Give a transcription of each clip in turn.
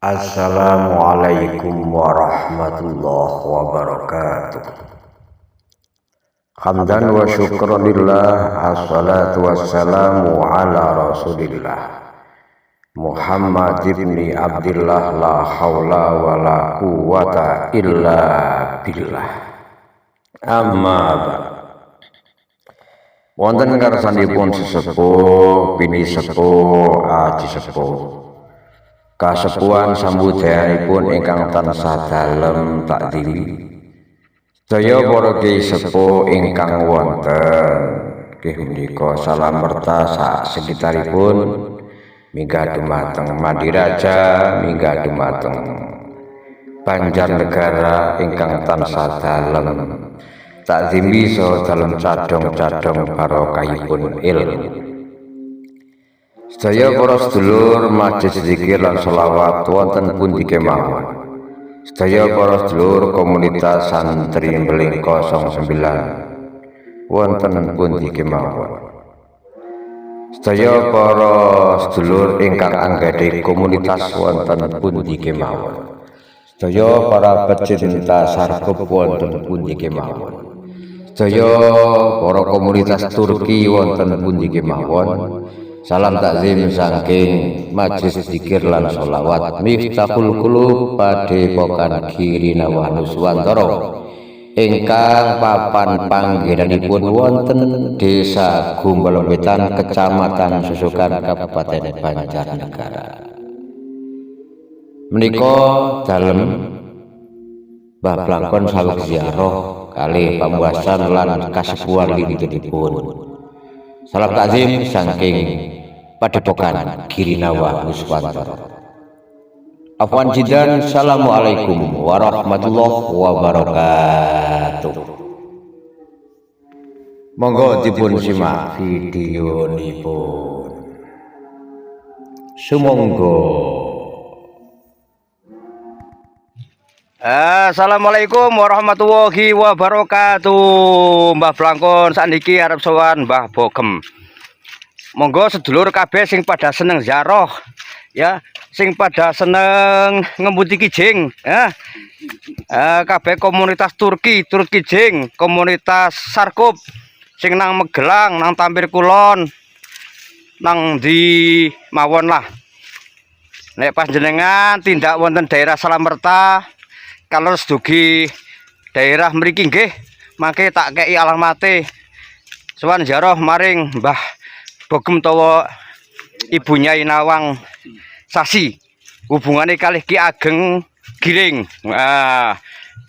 Assalamualaikum warahmatullahi wabarakatuh. Hamdan wa syukranillah, assalatu wassalamu ala rasulillah Muhammad ibni Abdillah, la hawla wa la quwata illa billah. Amma ba'd. Wonten karsanipun sesepuh, bini sepuh, aji sepuh, kasepuhan sambudayanipun ingkang tansah dalem takdiri. Sedaya para kyai sepuh ingkang wonten nggih menika salamerta sak sekitaripun minggah dumateng Mandiraja, minggah dumateng Banjarnegara ingkang tansah dalem takdimi saha dalem cadhong-cadhong barokahipun ilmu. Sedaya para sedulur majelis zikir lan selawat wonten pundi kemawon. Sedaya para sedulur komunitas santri Mbeling 09 wonten pundi kemawon. Sedaya para sedulur ingkang anggadhe komunitas wonten pundi kemawon. Sedaya para pecinta sarkup wonten pundi kemawon. Sedaya para komunitas Turki wonten pundi kemawon. Salam takzim saking majelis zikir lan sholawat Miftahul Qulub Padepokan Girina Wanuswantara ingkang papan panggenanipun wonten Desa Gumbelwetan, Kecamatan Susukan, Kabupaten Banjarnegara. Menika dalem bab lakon saweg ziarah kalih pambahasan lan kasepuhan lintunipun. Salam takzim saking Padepokan Girina Wanuswantara. Afwan jidan, assalamualaikum warahmatullahi wabarakatuh. Monggo dipun simak videonipun. Sumangga. Assalamualaikum warahmatullahi wabarakatuh. Mbah Blangkon sakniki arep sowan Mbah Bogem. Monggo sedulur kabeh sing pada seneng ziarah ya, sing pada seneng ngembuti kijing ya. Kabeh komunitas Turki kijing, komunitas sarkup sing nang Magelang, nang Tampir Kulon, nang di mawon lah. Nek panjenengan tindak wonten daerah Salamerta, kalau sedugi daerah mriki nggih, mangke tak kei alamate. Sowan ziarah maring Mbah Bogem tawa Ibu Nyai Nawang Sasi. Hubungane kalih Ki Ageng Giring.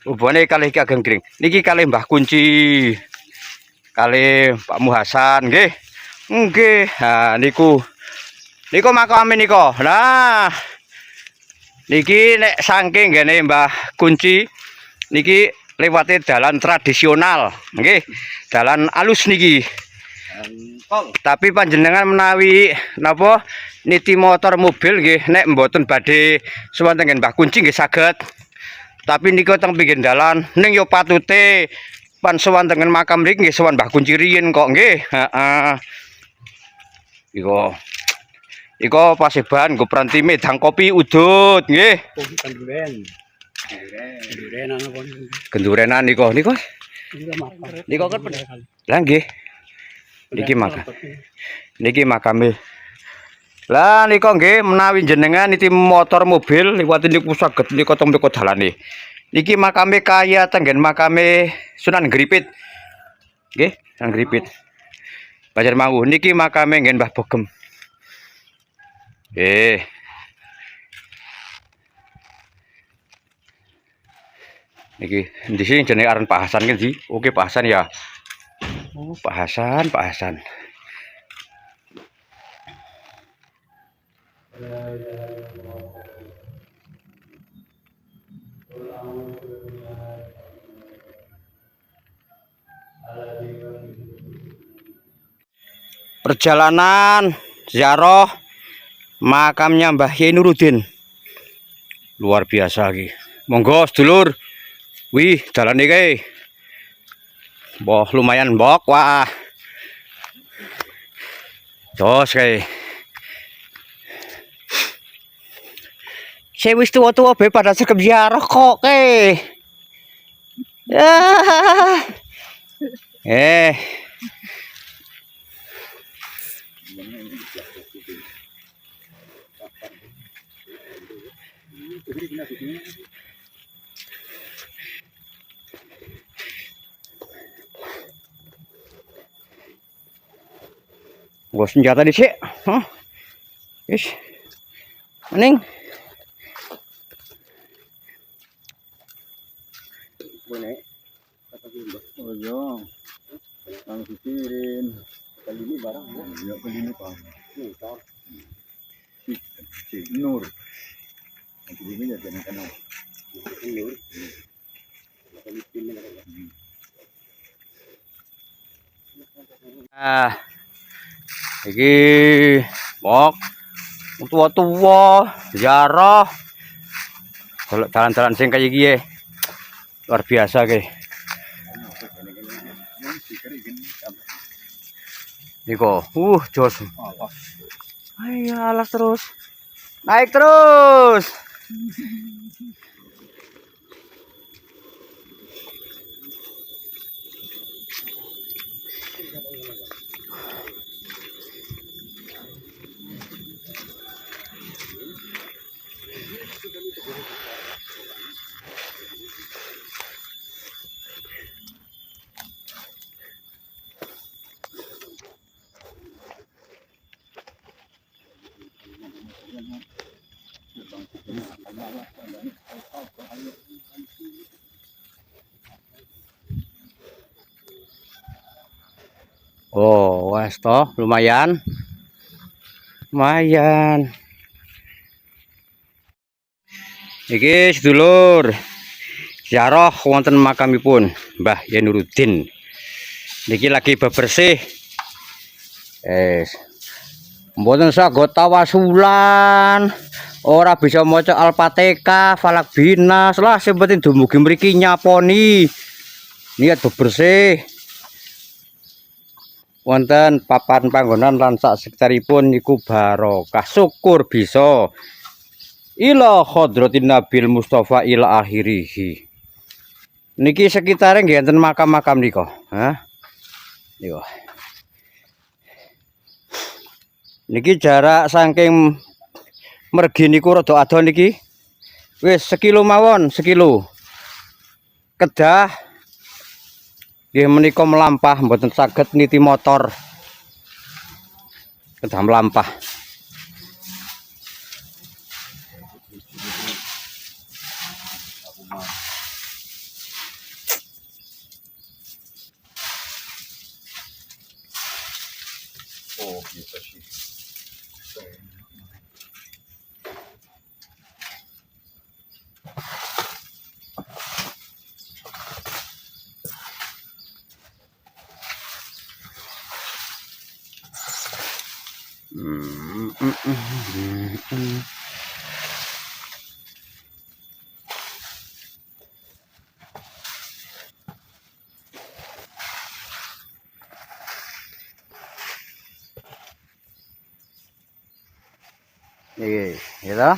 Hubungane kalih Ki Ageng Giring. Niki kalih Mbah Kunci, kalih Pak Muhasan nggih. Nggih. Niku makame nika. Nah, niki nek saking ngene Mbah Kunci niki lewate dalan tradisional nggih, dalan alus niki. Tapi panjenengan menawi napa niti motor mobil nggih, nek mboten badhe suwanten Mbah Kunci nggih saged. Tapi niku teng pinggir dalan ning yo patute pan suwanten makam mriki nggih sowan Mbah Kunci riyin kok nggih. Heeh. Iko paseban nggo pranti medang kopi udut nggih. Gendurenan niko. Niko kan lah nggih. Niki makame. Lah nika nggih menawi jenengan niti motor mobil liwat niku saged nika teng mriku dalane. Niki makame kaya tenggen makame Sunan Gripit. Nggih, Sunan Gripit. Banjarmangu niki makame ngen Mbah Bogem. Nggih. Niki di sini jenenge aran Pak Hasan kan sih? Oke Pak Hasan ya. Oh, Pak Hasan. Perjalanan ziarah makamnya Mbah Yai Nuruddin. Luar biasa iki. Monggo sedulur. Wih, dalan iki. Boh lumayan mbok wah. Terus kayak Saya wis tua-tua be pada sekep ziarah kok ke. Ya. Gua senjata di sini. Hah? Yes. Mending. Boleh. Oh iya. Langsung pikirin. Kali ini barang ya. Iya kali ini Pak. Motor. Si Nur. Nanti ini ya jangan kenal. Nur. Ah. Iki mok tua-tua ziarah. Kalau jalan-jalan sing kayak gini luar biasa ke. Niko, jos. Ayo alas terus. Naik terus. Oh, wes toh lumayan. Lumayan. Iki sedulur ziarah wonten makamipun Mbah Yenuruddin. Niki lagi bebersih. Mboten saged tawasulan, ora bisa maca Al-Fatihah, Falak Binas lah, sing penting dumugi mriki nyaponi. Niat bebersih. Wonten papan panggonan lan sak sekitaripun niku barokah, syukur bisa ila hadratin Nabil Mustafa ila akhirih. Niki sekitare nggih enten makam-makam nika. Hah? Yo. Niki jarak saking mergi niku rada adon niki. Wis sekilo mawon, sekilo. Kedah nggih menika melampah mboten saged niti motor. Kedah melampah. Oh, gitu sih. Iki, gitu.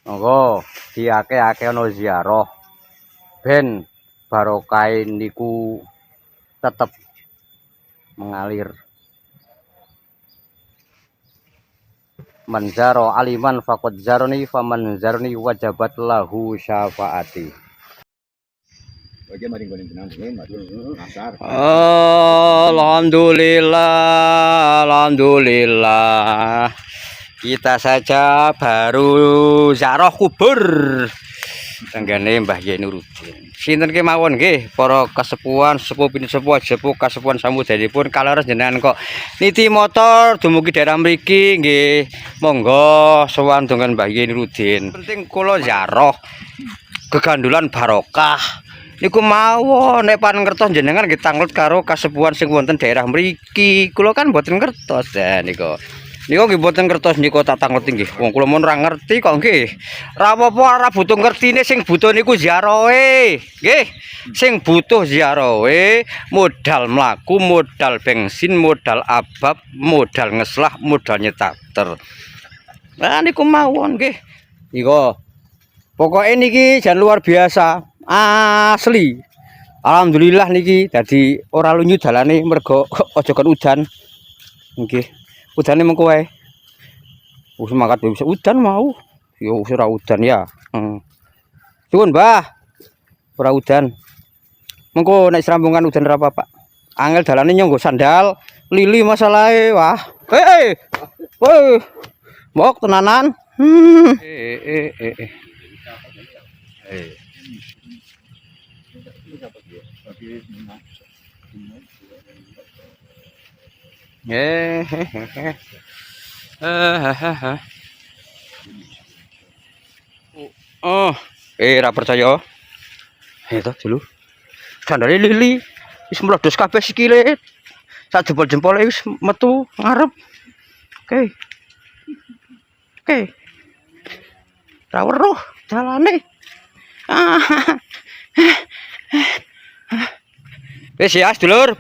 Monggo diake-ake ana ziarah ben barokah niku tetep mengalir. Manzaro aliman faqad zaroni faman zaroni wajabat lahu syafaati. Bagi maring goning tenang ini madu asar. Alhamdulillah, alhamdulillah. Kita saja baru ziarah kubur tenggane Mbah Yenuruddin. Sinten kemawon nggih para kasepuhan, sepuh pin sepuh sepuh kasepuhan samudayanipun kaleres jenengan kok niti motor dumugi daerah mriki nggih. Monggo sowan dengan Mbah Yenuruddin. Penting kula ziarah kegandulan barokah. Niku mawon nek pan ngertos jenengan nggih tanglet karo kasepuhan sing wonten daerah mriki. Kula kan mboten ngertos niku. Niku nggih mboten kertos niku tak ngerti nggih. Wong kula mun ora ngerti kok nggih. Ra apa-apa ora butuh ngertine sing butuh niku ziarahe. Nggih. Sing butuh ziarahe modal mlaku, modal bensin, modal abab, modal ngeslah, modal nyetater. Nah niku mawon nggih. Niku. Pokoke niki jan luar biasa. Asli. Alhamdulillah niki dadi ora lunyu dalane mergo aja kon udan. Nggih. Udane mengko wae. Wis mangkat wis udan mau. Ya wis ora udan ya. Suwun, Mbah. Ora udan. Mengko nek serambungan udan ora apa-apa. Angel dalane nyonggo sandal, lili masalahe. Wah. Woi. Mok tenanan. Oh, ra percaya. Itu dulu. Sandale lili wis mledos kabeh sikile. Sak jempol-jempole wis metu ngarep. Oke. Oke. Ra weruh dalane. Wis ya, sedulur.